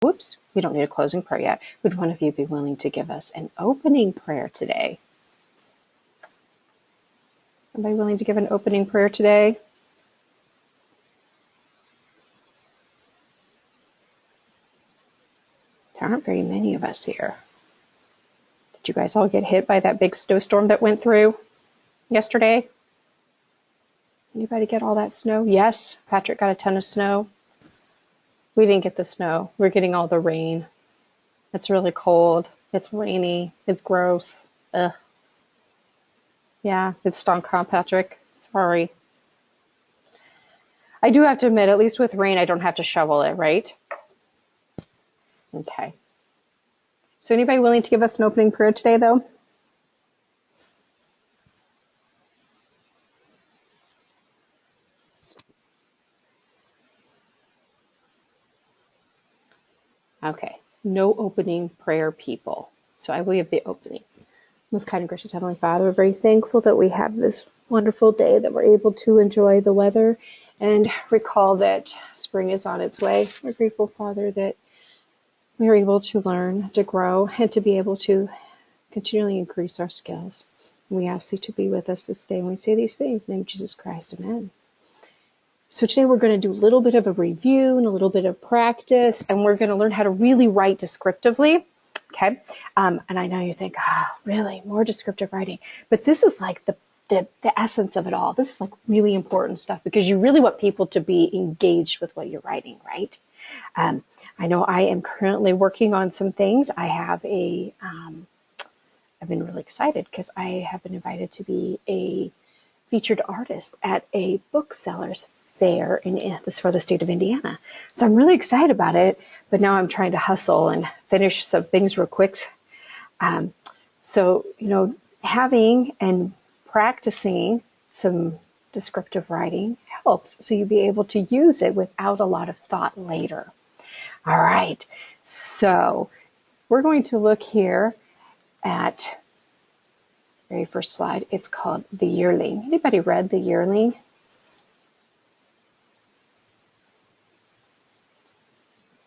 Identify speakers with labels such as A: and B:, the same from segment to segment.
A: whoops, we don't need a closing prayer yet. Would one of you be willing to give us an opening prayer today? Somebody willing to give an opening prayer today? There aren't very many of us here. Did you guys all get hit by that big snowstorm that went through yesterday? Anybody get all that snow? Yes, Patrick got a ton of snow. We didn't get the snow. We're getting all the rain. It's really cold. It's rainy. It's gross. Ugh. Yeah, it stunk, huh, Patrick? Sorry. I do have to admit, at least with rain, I don't have to shovel it, right? Okay. So anybody willing to give us an opening prayer today, though? Okay. No opening prayer, people. So I will give the opening. Most kind and gracious Heavenly Father, we're very thankful that we have this wonderful day, that we're able to enjoy the weather and recall that spring is on its way. We're grateful, Father, that we are able to learn, to grow, and to be able to continually increase our skills. We ask you to be with us this day, and we say these things in the name of Jesus Christ. Amen. So today we're going to do a little bit of a review and a little bit of practice, and we're going to learn how to really write descriptively. Okay. And I know you think, really, more descriptive writing. But this is like the essence of it all. This is like really important stuff because you really want people to be engaged with what you're writing, right? I know I am currently working on some things. I've been really excited because I have been invited to be a featured artist at a bookseller's fair in this for the state of Indiana. So I'm really excited about it, but now I'm trying to hustle and finish some things real quick. So, having and practicing some descriptive writing helps so you'll be able to use it without a lot of thought later. All right, so we're going to look here at the very first slide. It's called The Yearling. Anybody read The Yearling?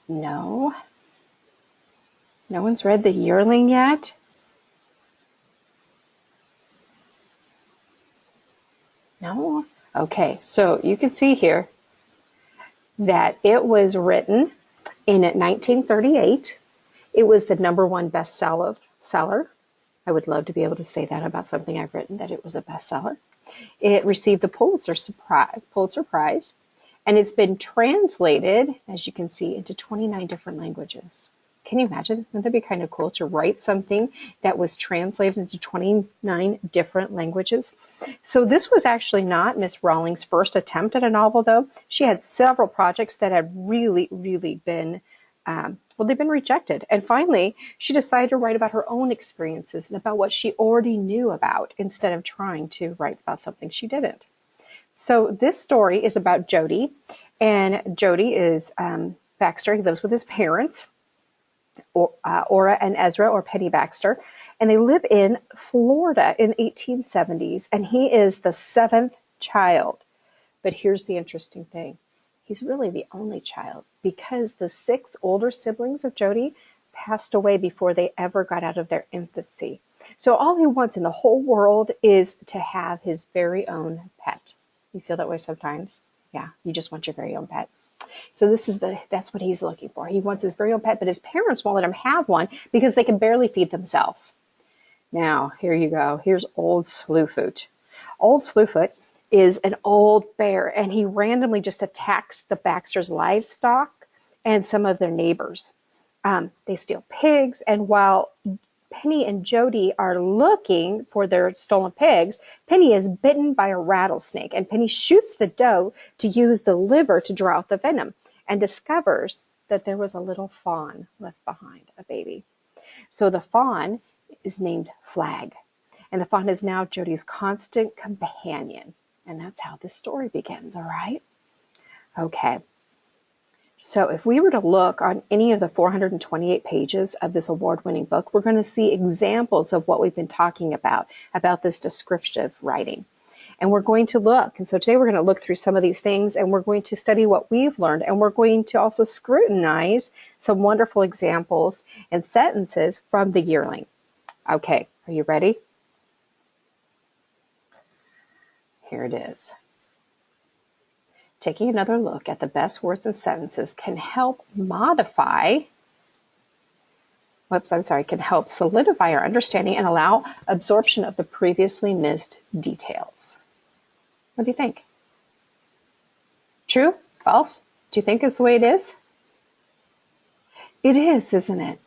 A: No? No one's read The Yearling yet? No? Okay, so you can see here that it was written in 1938. It was the #1 bestseller. I would love to be able to say that about something I've written, that it was a bestseller. It received the Pulitzer Prize, and it's been translated, as you can see, into 29 different languages. Can you imagine? Wouldn't that be kind of cool to write something that was translated into 29 different languages? So this was actually not Miss Rawlings' first attempt at a novel, though. She had several projects that had really, really been, they've been rejected. And finally, she decided to write about her own experiences and about what she already knew about instead of trying to write about something she didn't. So this story is about Jody, and Jody is Baxter. He lives with his parents, Ora and Ezra, or Penny Baxter, and they live in Florida in the 1870s, and he is the 7th child. But here's the interesting thing. He's really the only child because the 6 older siblings of Jody passed away before they ever got out of their infancy. So all he wants in the whole world is to have his very own pet. You feel that way sometimes? Yeah, you just want your very own pet. So that's what he's looking for. He wants his very own pet, but his parents won't let him have one because they can barely feed themselves. Now, here you go. Here's Old Slewfoot. Old Slewfoot is an old bear, and he randomly just attacks the Baxter's livestock and some of their neighbors. They steal pigs, and while Penny and Jody are looking for their stolen pigs, Penny is bitten by a rattlesnake, and Penny shoots the doe to use the liver to draw out the venom and discovers that there was a little fawn left behind, a baby. So the fawn is named Flag, and the fawn is now Jody's constant companion. And that's how this story begins, all right? Okay. So if we were to look on any of the 428 pages of this award-winning book, we're going to see examples of what we've been talking about this descriptive writing. And we're going to look. And so today we're going to look through some of these things, and we're going to study what we've learned. And we're going to also scrutinize some wonderful examples and sentences from the yearling. Okay, are you ready? Here it is. Taking another look at the best words and sentences can help can help solidify our understanding and allow absorption of the previously missed details. What do you think? True? False? Do you think it's the way it is? It is, isn't it?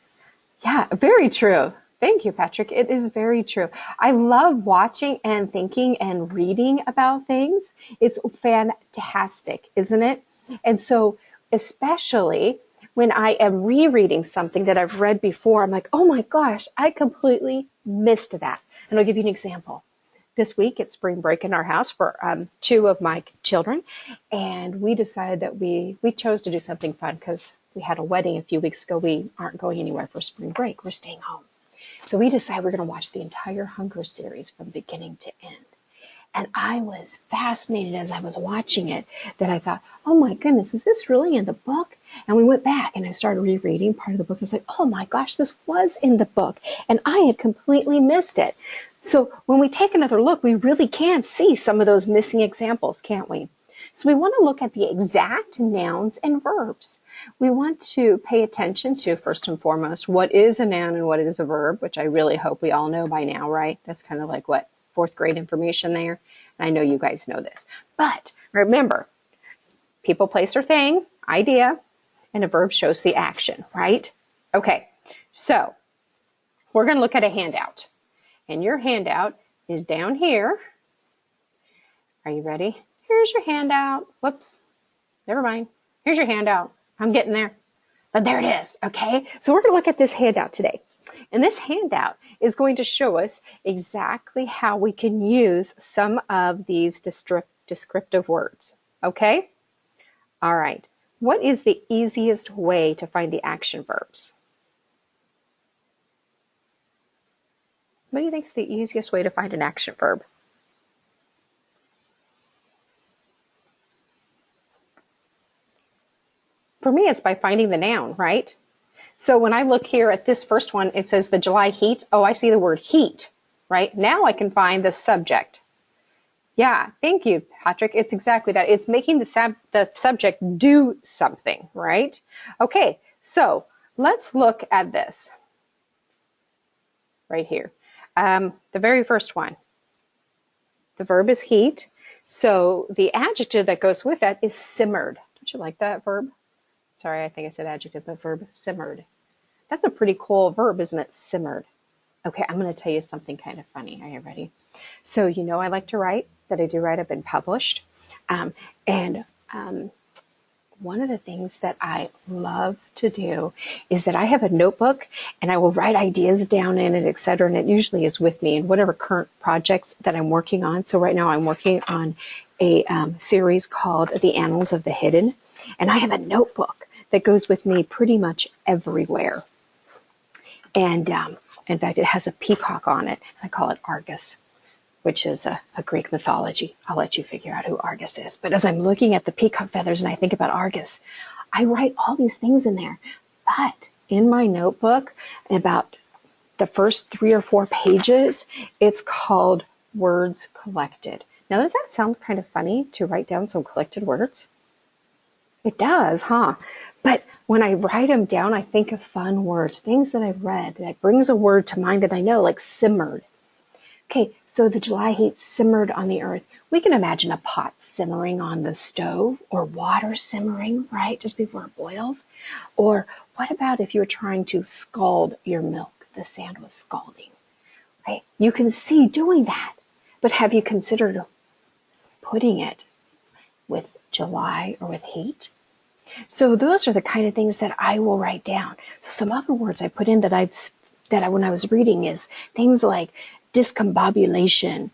A: Yeah, very true. Thank you, Patrick. It is very true. I love watching and thinking and reading about things. It's fantastic, isn't it? And so, especially when I am rereading something that I've read before, I'm like, oh my gosh, I completely missed that. And I'll give you an example. This week, it's spring break in our house for 2 of my children. And we decided that we chose to do something fun because we had a wedding a few weeks ago. We aren't going anywhere for spring break. We're staying home. So we decided we're going to watch the entire Hunger series from beginning to end. And I was fascinated as I was watching it that I thought, oh my goodness, is this really in the book? And we went back and I started rereading part of the book. I was like, oh my gosh, this was in the book. And I had completely missed it. So when we take another look, we really can see some of those missing examples, can't we? So we want to look at the exact nouns and verbs. We want to pay attention to, first and foremost, what is a noun and what is a verb, which I really hope we all know by now, right? That's kind of like what, 4th grade information there. And I know you guys know this. But remember, people, place, or thing, idea, and a verb shows the action, right? Okay, so we're going to look at a handout. And your handout is down here. Are you ready? Here's your handout. Whoops, never mind. Here's your handout. I'm getting there. But there it is, okay? So we're going to look at this handout today. And this handout is going to show us exactly how we can use some of these descriptive words, okay? All right. What is the easiest way to find the action verbs? What do you think is the easiest way to find an action verb? For me, it's by finding the noun, right? So when I look here at this first one, it says the July heat. Oh, I see the word heat, right? Now I can find the subject. Yeah, thank you, Patrick. It's exactly that. It's making the subject do something, right? Okay, so let's look at this right here. The very first one. The verb is heat. So the adjective that goes with that is simmered. Don't you like that verb? Sorry, I think I said adjective, but verb simmered. That's a pretty cool verb, isn't it? Simmered. Okay, I'm going to tell you something kind of funny. Are you ready? So you know I like to write, that I do write. I've been published. One of the things that I love to do is that I have a notebook and I will write ideas down in it, etc. And it usually is with me in whatever current projects that I'm working on. So right now I'm working on a series called The Annals of the Hidden. And I have a notebook that goes with me pretty much everywhere. And in fact, it has a peacock on it. I call it Argus, which is a Greek mythology. I'll let you figure out who Argus is. But as I'm looking at the peacock feathers and I think about Argus, I write all these things in there. But in my notebook, about the first 3 or 4 pages, it's called Words Collected. Now, does that sound kind of funny to write down some collected words? It does, huh? But when I write them down, I think of fun words, things that I've read that brings a word to mind that I know, like simmered. Okay, so the July heat simmered on the earth. We can imagine a pot simmering on the stove or water simmering, right, just before it boils. Or what about if you were trying to scald your milk? The sand was scalding, right? You can see doing that. But have you considered putting it with July or with heat? So those are the kind of things that I will write down. So some other words I put in that when I was reading is things like discombobulation,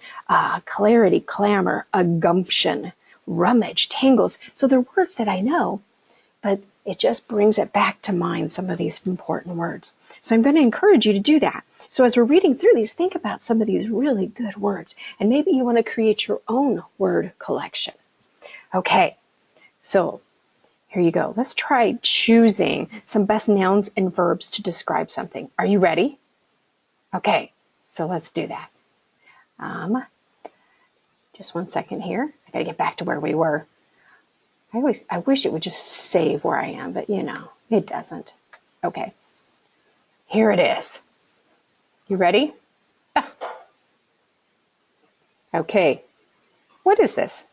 A: clarity, clamor, a gumption, rummage, tangles. So they're words that I know, but it just brings it back to mind, some of these important words. So I'm going to encourage you to do that. So as we're reading through these, think about some of these really good words, and maybe you want to create your own word collection. Okay, so here you go. Let's try choosing some best nouns and verbs to describe something. Are you ready? Okay, so let's do that. Just one second here. I gotta get back to where we were. I wish it would just save where I am, but you know, it doesn't. Okay, here it is. You ready? Ah. Okay, what is this?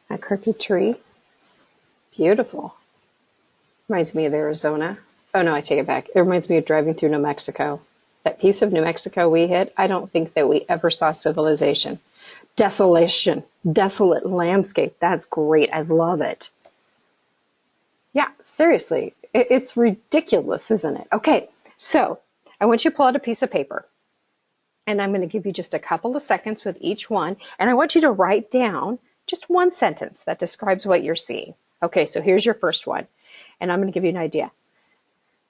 A: A crooked tree. Beautiful. Reminds me of Arizona. Oh no, I take it back. It reminds me of driving through New Mexico. That piece of New Mexico we hit, I don't think that we ever saw civilization. Desolation, desolate landscape. That's great. I love it. Yeah, seriously. It's ridiculous, isn't it? Okay, so I want you to pull out a piece of paper. And I'm going to give you just a couple of seconds with each one. And I want you to write down just one sentence that describes what you're seeing. Okay, so here's your first one. And I'm going to give you an idea.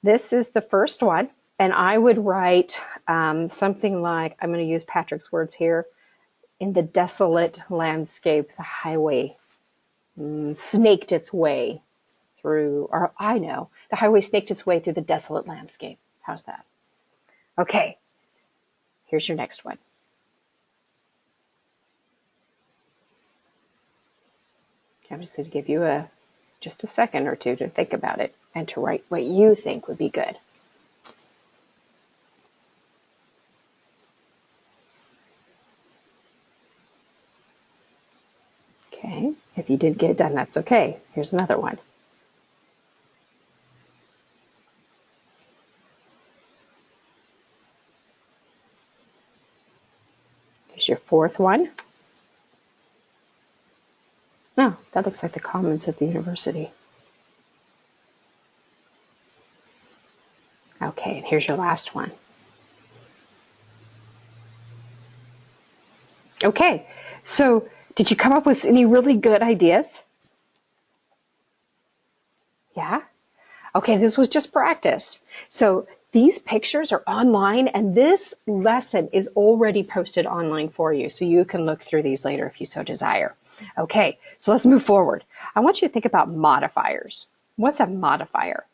A: This is the first one. And I would write something like, I'm going to use Patrick's words here, in the desolate landscape, the highway snaked its way through, or I know, the highway snaked its way through the desolate landscape. How's that? Okay, here's your next one. I'm just going to give you just a second or two to think about it and to write what you think would be good. Okay, if you didn't get it done, that's okay. Here's another one. Here's your fourth one. Oh, that looks like the Commons of the university. Okay, and here's your last one. Okay, so did you come up with any really good ideas? Yeah? Okay, this was just practice. So these pictures are online, and this lesson is already posted online for you, so you can look through these later if you so desire. Okay, so let's move forward. I want you to think about modifiers. What's a modifier?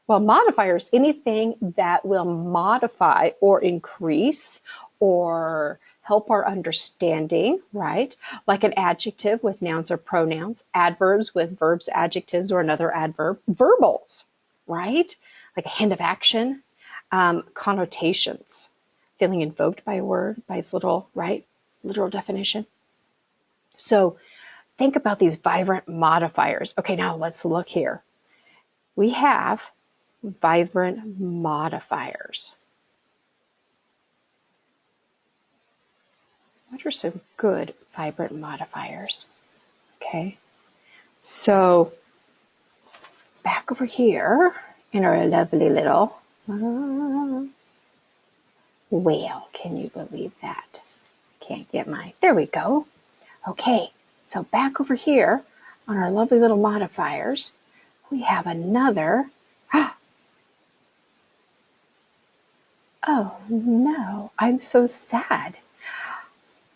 A: Well, modifiers, anything that will modify or increase or help our understanding, right? Like an adjective with nouns or pronouns, adverbs with verbs, adjectives, or another adverb, verbals, right? Like a hint of action, connotations, feeling invoked by a word, by its literal, right? Literal definition. So think about these vibrant modifiers. Okay, now let's look here. We have vibrant modifiers. What are some good vibrant modifiers? Okay, so back over here in our lovely little whale. Can you believe that? Can't get mine. There we go. Okay, so back over here on our lovely little modifiers, we have another. Oh no, I'm so sad.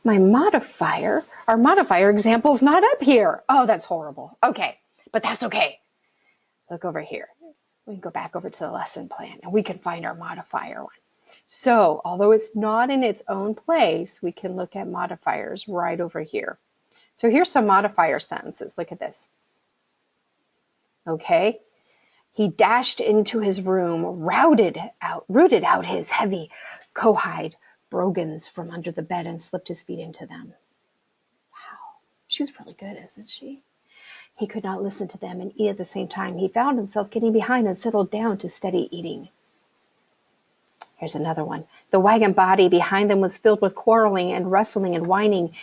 A: My modifier, our modifier example is not up here. Oh, that's horrible. Okay, but that's okay. Look over here. We can go back over to the lesson plan and we can find our modifier one. So, although it's not in its own place, we can look at modifiers right over here. So here's some modifier sentences. Look at this. Okay. He dashed into his room, rooted out his heavy cowhide brogans from under the bed and slipped his feet into them. Wow, she's really good, isn't she? He could not listen to them and eat at the same time. He found himself getting behind and settled down to steady eating. Here's another one. The wagon body behind them was filled with quarreling and wrestling and whining.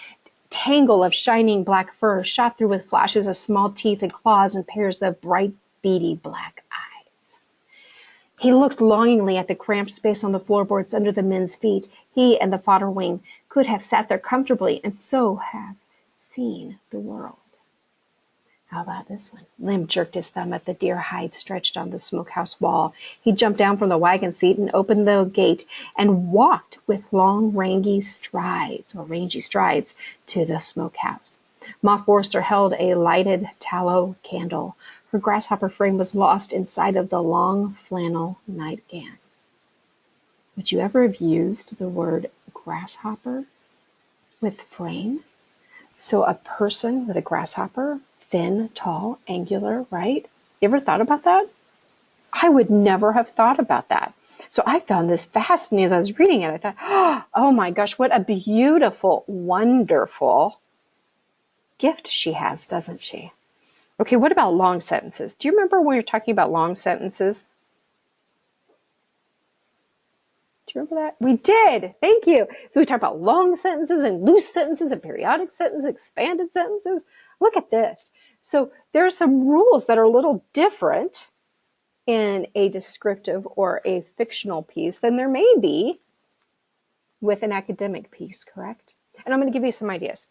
A: Tangle of shining black fur shot through with flashes of small teeth and claws and pairs of bright, beady black eyes. He looked longingly at the cramped space on the floorboards under the men's feet. He and the fodder wing could have sat there comfortably and so have seen the world. How about this one? Lim jerked his thumb at the deer hide stretched on the smokehouse wall. He jumped down from the wagon seat and opened the gate and walked with long, rangy strides to the smokehouse. Ma Forster held a lighted tallow candle. Her grasshopper frame was lost inside of the long flannel nightgown. Would you ever have used the word grasshopper with frame? So a person with a grasshopper, thin, tall, angular, right? You ever thought about that? I would never have thought about that. So I found this fascinating as I was reading it. I thought, oh my gosh, what a beautiful, wonderful gift she has, doesn't she? Okay, what about long sentences? Do you remember when we were talking about long sentences? Do you remember that? We did. Thank you. So we talked about long sentences and loose sentences and periodic sentences, expanded sentences. Look at this. So there are some rules that are a little different in a descriptive or a fictional piece than there may be with an academic piece, correct? And I'm going to give you some ideas.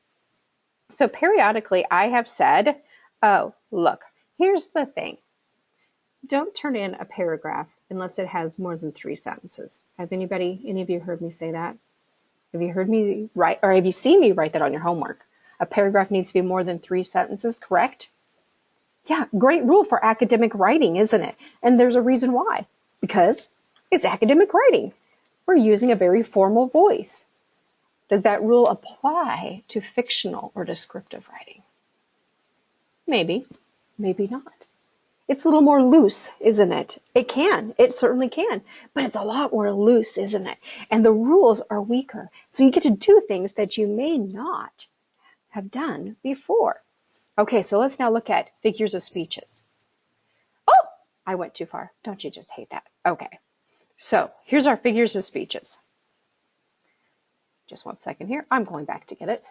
A: So periodically I have said, oh, look, here's the thing. Don't turn in a paragraph unless it has more than 3 sentences. Have any of you heard me say that? Have you heard me write, or have you seen me write that on your homework? A paragraph needs to be more than 3 sentences, correct? Yeah, great rule for academic writing, isn't it? And there's a reason why. Because it's academic writing. We're using a very formal voice. Does that rule apply to fictional or descriptive writing? Maybe, maybe not. It's a little more loose, isn't it? It can. It certainly can. But it's a lot more loose, isn't it? And the rules are weaker. So you get to do things that you may not have done before. Okay, so let's now look at figures of speeches. Oh, I went too far. Don't you just hate that? Okay, so here's our figures of speeches. Just one second here. I'm going back to get it.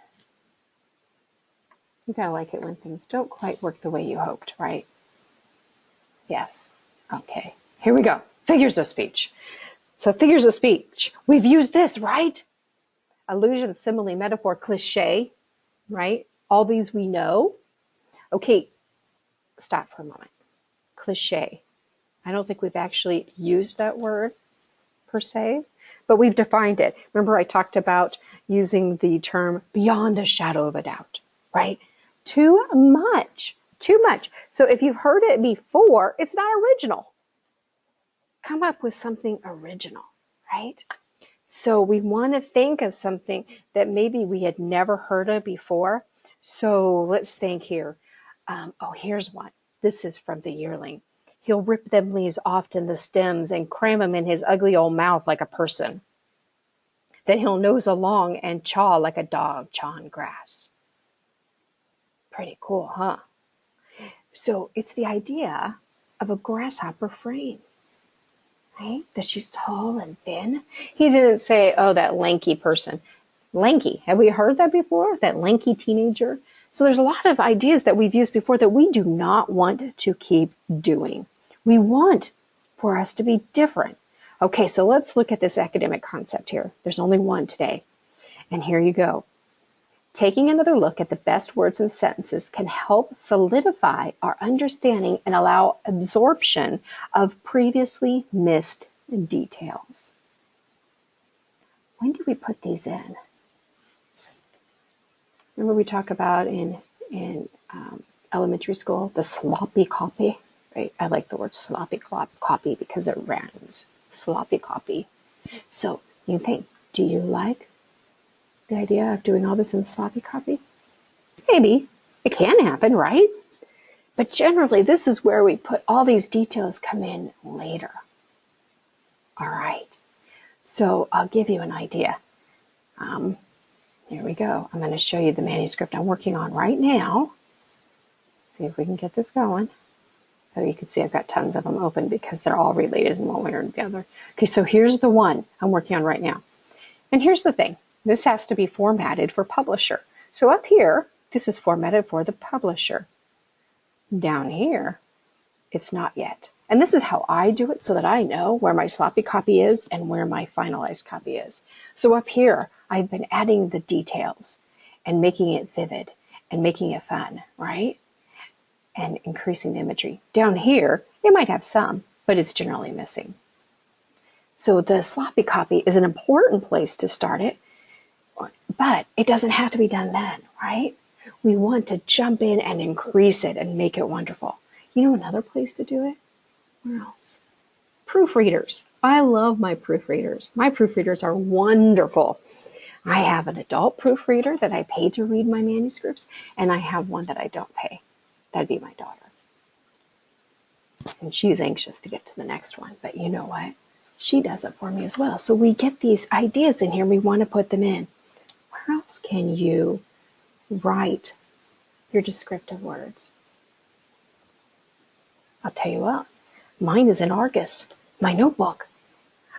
A: You gotta like it when things don't quite work the way you hoped, right? Yes. Okay, here we go. Figures of speech. So figures of speech. We've used this, right? Allusion, simile, metaphor, cliche, right? All these we know. Okay, stop for a moment. Cliche. I don't think we've actually used that word per se, but we've defined it. Remember I talked about using the term beyond a shadow of a doubt, right? Too much. Too much. So if you've heard it before, it's not original. Come up with something original, right? So we want to think of something that maybe we had never heard of before. So let's think here. Oh, here's one. This is from the Yearling. He'll rip them leaves off in the stems and cram them in his ugly old mouth like a person. Then he'll nose along and chaw like a dog chawing grass. Pretty cool, huh? So it's the idea of a grasshopper frame, right? That she's tall and thin. He didn't say, oh, that lanky person. Lanky. Have we heard that before? That lanky teenager? So there's a lot of ideas that we've used before that we do not want to keep doing. We want for us to be different. Okay, so let's look at this academic concept here. There's only one today. And here you go. Taking another look at the best words and sentences can help solidify our understanding and allow absorption of previously missed details. When do we put these in? Remember we talk about in elementary school, the sloppy copy, right? I like the word sloppy copy because it rhymes. Sloppy copy. So you think, do you like the idea of doing all this in sloppy copy? Maybe. It can happen, right? But generally, this is where we put all these details come in later. All right. So I'll give you an idea. Here we go. I'm going to show you the manuscript I'm working on right now. See if we can get this going. Oh, you can see I've got tons of them open because they're all related in one way or the other. Okay, so here's the one I'm working on right now. And here's the thing. This has to be formatted for publisher. So up here, this is formatted for the publisher. Down here, it's not yet. And this is how I do it so that I know where my sloppy copy is and where my finalized copy is. So up here, I've been adding the details and making it vivid and making it fun, right? And increasing the imagery. Down here, it might have some, but it's generally missing. So the sloppy copy is an important place to start it, but it doesn't have to be done then, right? We want to jump in and increase it and make it wonderful. You know another place to do it? Where else? Proofreaders. I love my proofreaders. My proofreaders are wonderful. I have an adult proofreader that I pay to read my manuscripts, and I have one that I don't pay. That'd be my daughter. And she's anxious to get to the next one, but you know what? She does it for me as well. So we get these ideas in here, we want to put them in. Where else can you write your descriptive words? I'll tell you what, mine is in Argus, my notebook.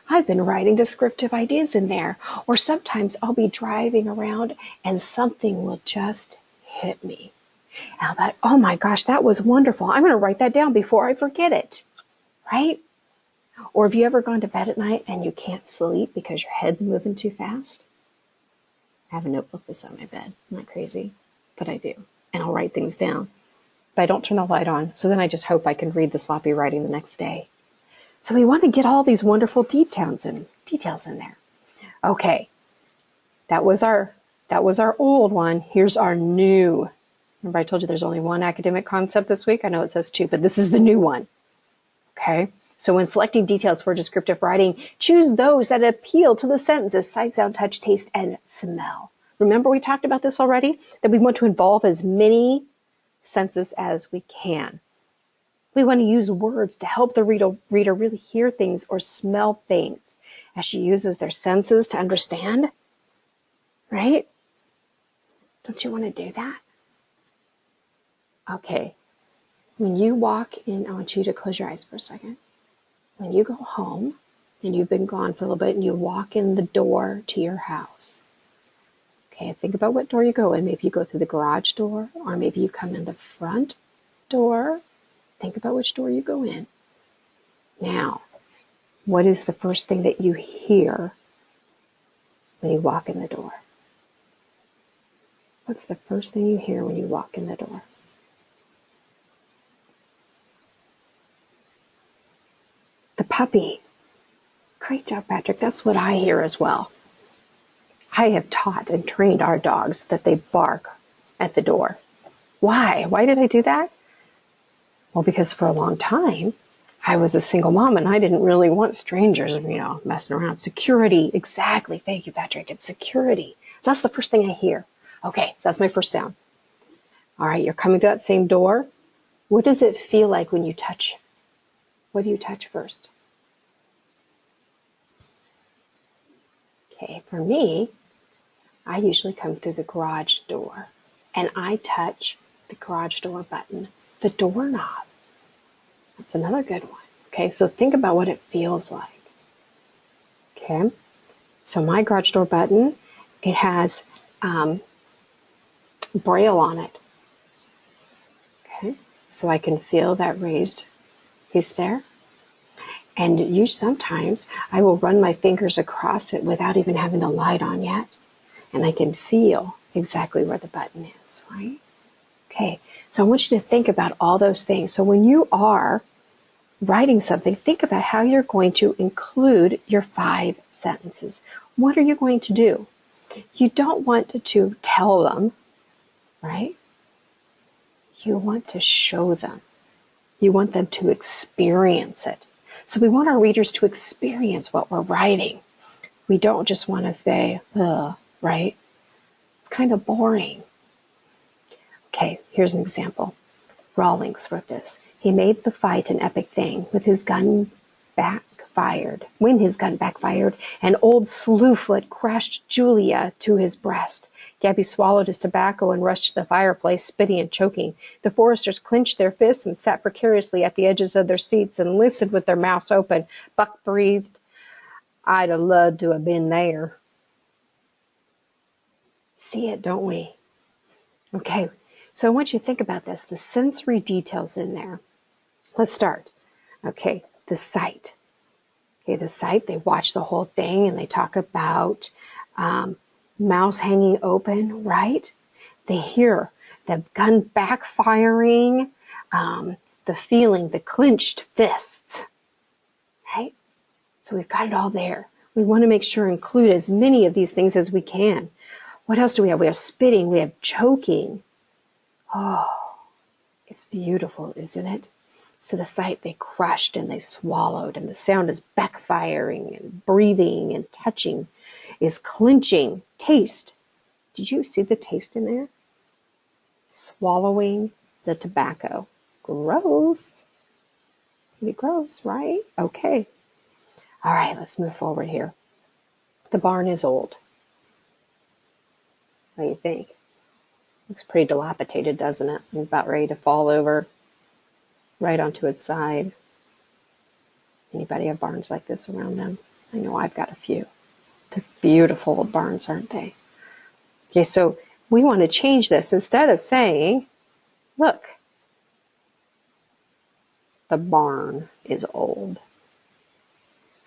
A: I've been writing descriptive ideas in there, or sometimes I'll be driving around and something will just hit me. Now that, oh my gosh, that was wonderful. I'm going to write that down before I forget it, right? Or have you ever gone to bed at night and you can't sleep because your head's moving too fast? I have a notebook beside my bed. I'm not crazy, but I do. And I'll write things down. But I don't turn the light on, so then I just hope I can read the sloppy writing the next day. So we want to get all these wonderful details in there. Okay, that was our old one. Here's our new. Remember I told you there's only one academic concept this week? I know it says two, but this is the new one. Okay? So when selecting details for descriptive writing, choose those that appeal to the sentence's sight, sound, touch, taste, and smell. Remember we talked about this already? That we want to involve as many senses as we can. We want to use words to help the reader really hear things or smell things as she uses their senses to understand. Right? Don't you want to do that? Okay. When you walk in, I want you to close your eyes for a second. When you go home and you've been gone for a little bit and you walk in the door to your house, okay, think about what door you go in. Maybe you go through the garage door, or maybe you come in the front door. Think about which door you go in. Now, what is the first thing that you hear when you walk in the door? What's the first thing you hear when you walk in the door? The puppy. Great job, Patrick. That's what I hear as well. I have taught and trained our dogs that they bark at the door. Why? Why did I do that? Well, because for a long time, I was a single mom and I didn't really want strangers, messing around. Security. Exactly. Thank you, Patrick. It's security. So that's the first thing I hear. Okay, so that's my first sound. All right, you're coming to that same door. What does it feel like when you touch? What do you touch first? Okay, for me, I usually come through the garage door and I touch the garage door button, the doorknob. That's another good one. Okay, so think about what it feels like. Okay, so my garage door button, it has Braille on it. Okay, so I can feel that raised piece there. And sometimes I will run my fingers across it without even having the light on yet. And I can feel exactly where the button is, right? Okay, so I want you to think about all those things. So when you are writing something, think about how you're going to include your 5 sentences. What are you going to do? You don't want to tell them, right? You want to show them. You want them to experience it. So we want our readers to experience what we're writing. We don't just want to say, right? It's kind of boring. Okay, here's an example. Rawlings wrote this. He made the fight an epic thing with his gun backfired. When his gun backfired, an old slewfoot crashed Julia to his breast. Gabby swallowed his tobacco and rushed to the fireplace, spitting and choking. The foresters clenched their fists and sat precariously at the edges of their seats and listened with their mouths open. Buck breathed, "I'd have loved to have been there." See it, don't we? Okay, so I want you to think about this, the sensory details in there. Let's start. Okay, the sight. Okay, the sight, they watch the whole thing and they talk about mouths hanging open, right? They hear the gun backfiring, the feeling, the clenched fists, right? So we've got it all there. We want to make sure to include as many of these things as we can. What else do we have? We have spitting, we have choking. Oh, it's beautiful, isn't it? So the sight, they crushed and they swallowed, and the sound is backfiring and breathing and touching is clenching. Taste. Did you see the taste in there? Swallowing the tobacco. Gross. Pretty gross, right? Okay. All right, let's move forward here. The barn is old. What do you think? Looks pretty dilapidated, doesn't it? It's about ready to fall over right onto its side. Anybody have barns like this around them? I know I've got a few. They're beautiful old barns, aren't they? Okay, so we want to change this. Instead of saying, look, the barn is old.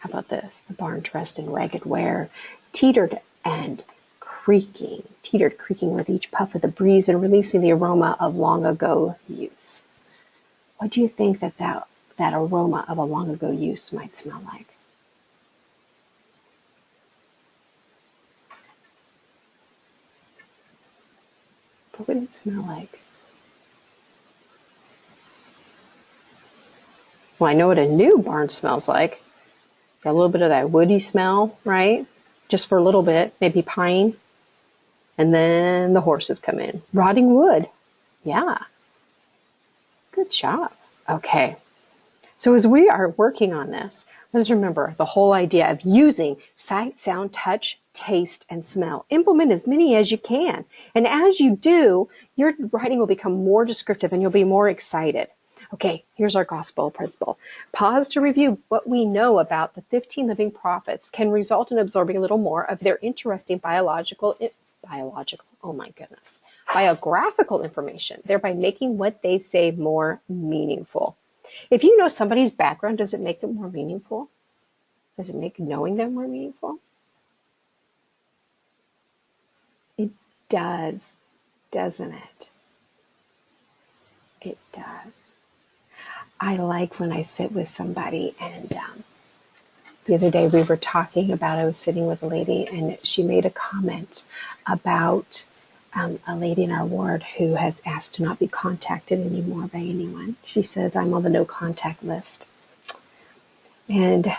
A: How about this? The barn dressed in ragged wear, teetered creaking with each puff of the breeze and releasing the aroma of long ago use. What do you think that aroma of a long ago use might smell like? What would it smell like? Well, I know what a new barn smells like. Got a little bit of that woody smell, right? Just for a little bit, maybe pine. And then the horses come in. Rotting wood. Yeah. Good job. Okay. So as we are working on this, let's remember the whole idea of using sight, sound, touch, taste, and smell. Implement as many as you can. And as you do, your writing will become more descriptive and you'll be more excited. Okay, here's our gospel principle. Pause to review what we know about the 15 living prophets can result in absorbing a little more of their interesting biographical information, thereby making what they say more meaningful. If you know somebody's background, does it make it more meaningful? Does it make knowing them more meaningful? It does, doesn't it? It does. I like when I sit with somebody, and the other day we were talking about, I was sitting with a lady and she made a comment about a lady in our ward who has asked to not be contacted anymore by anyone. She says, I'm on the no contact list. And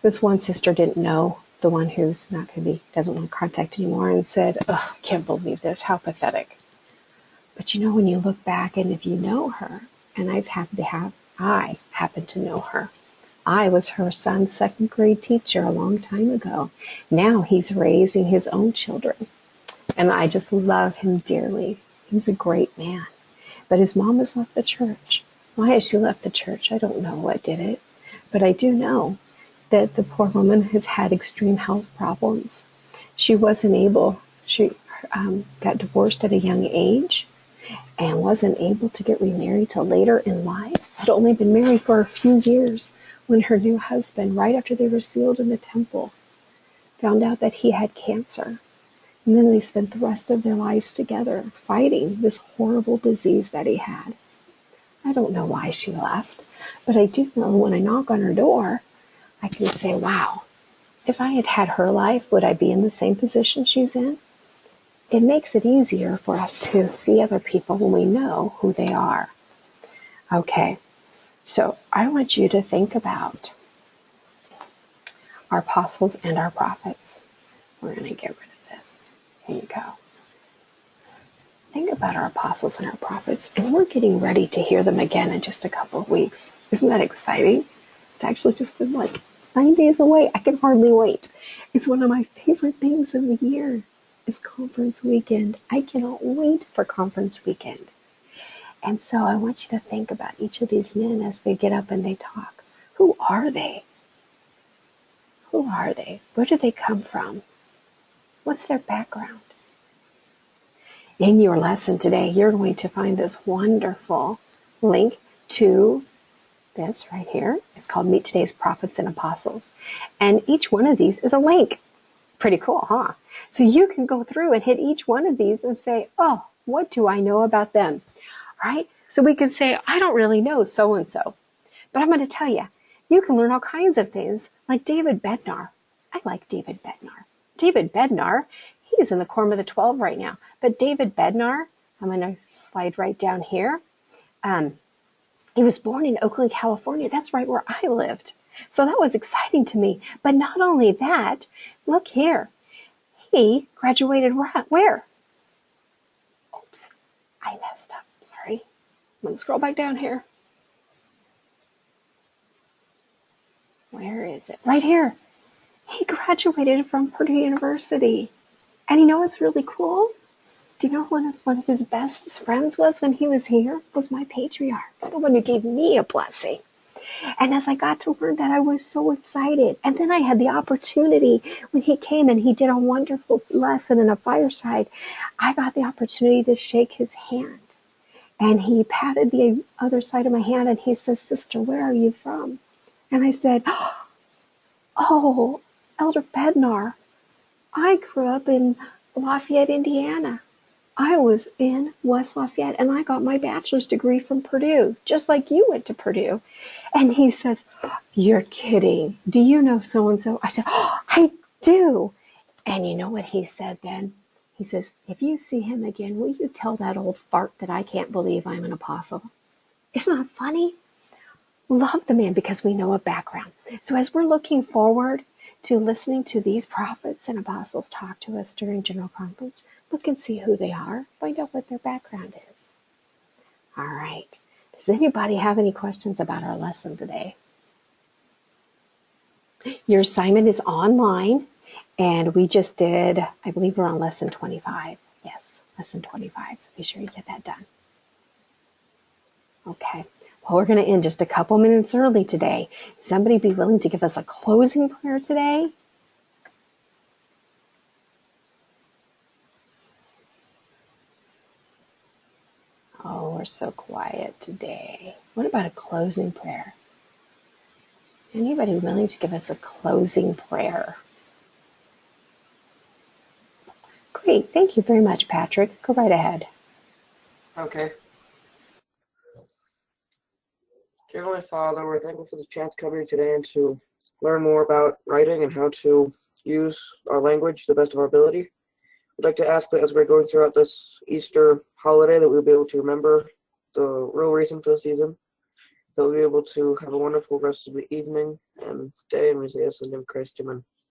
A: this one sister didn't know the one who's not going to be, doesn't want contact anymore, and said, oh, can't believe this, how pathetic. But you know, when you look back and if you know her, and I happen to know her. I was her son's second grade teacher a long time ago. Now he's raising his own children. And I just love him dearly. He's a great man. But his mom has left the church. Why has she left the church? I don't know what did it. But I do know that the poor woman has had extreme health problems. She got divorced at a young age and wasn't able to get remarried till later in life. Had only been married for a few years when her new husband, right after they were sealed in the temple, found out that he had cancer. And then they spent the rest of their lives together fighting this horrible disease that he had. I don't know why she left, but I do know when I knock on her door, I can say, wow, if I had had her life, would I be in the same position she's in? It makes it easier for us to see other people when we know who they are. Okay, so I want you to think about our apostles and our prophets. We're going to get rid of this. Here you go. Think about our apostles and our prophets, and we're getting ready to hear them again in just a couple of weeks. Isn't that exciting? It's actually just in like 9 days away. I can hardly wait. It's one of my favorite things of the year. Is conference weekend. I cannot wait for conference weekend. And so I want you to think about each of these men as they get up and they talk. Who are they? Who are they? Where do they come from? What's their background? In your lesson today, you're going to find this wonderful link to this right here. It's called Meet Today's Prophets and Apostles. And each one of these is a link. Pretty cool, huh? So you can go through and hit each one of these and say, oh, what do I know about them? Right? So we can say, I don't really know so-and-so, but I'm going to tell you, you can learn all kinds of things, like David Bednar. I like David Bednar. David Bednar, he's in the Quorum of the 12 right now, but David Bednar, I'm going to slide right down here. He was born in Oakland, California. That's right where I lived. So that was exciting to me. But not only that, look here. He graduated where? Oops, I messed up. Sorry. I'm going to scroll back down here. Where is it? Right here. He graduated from Purdue University. And you know what's really cool? Do you know who one of his bestest friends was when he was here? Was my patriarch, the one who gave me a blessing. And as I got to learn that, I was so excited. And then I had the opportunity when he came and he did a wonderful lesson in a fireside. I got the opportunity to shake his hand. And he patted the other side of my hand and he says, "Sister, where are you from?" And I said, "Oh, Elder Bednar, I grew up in Lafayette, Indiana. I was in West Lafayette and I got my bachelor's degree from Purdue, just like you went to Purdue." And he says, "You're kidding. Do you know so-and-so?" I said, "Oh, I do." And you know what he said then? He says, "If you see him again, will you tell that old fart that I can't believe I'm an apostle?" Isn't that funny? Love the man because we know a background. So as we're looking forward to listening to these prophets and apostles talk to us during General Conference, look and see who they are. Find out what their background is. All right. Does anybody have any questions about our lesson today? Your assignment is online, and we just did, I believe we're on lesson 25. Yes, lesson 25. So be sure you get that done. Okay. Well, we're going to end just a couple minutes early today. Somebody be willing to give us a closing prayer today? Oh, we're so quiet today. What about a closing prayer? Anybody willing to give us a closing prayer? Great. Thank you very much, Patrick. Go right ahead.
B: Okay. Dear Heavenly Father, we're thankful for the chance to come here today and to learn more about writing and how to use our language to the best of our ability. I'd like to ask that as we're going throughout this Easter holiday that we'll be able to remember the real reason for the season, that we'll be able to have a wonderful rest of the evening and day, and we say this in the name of Christ, amen.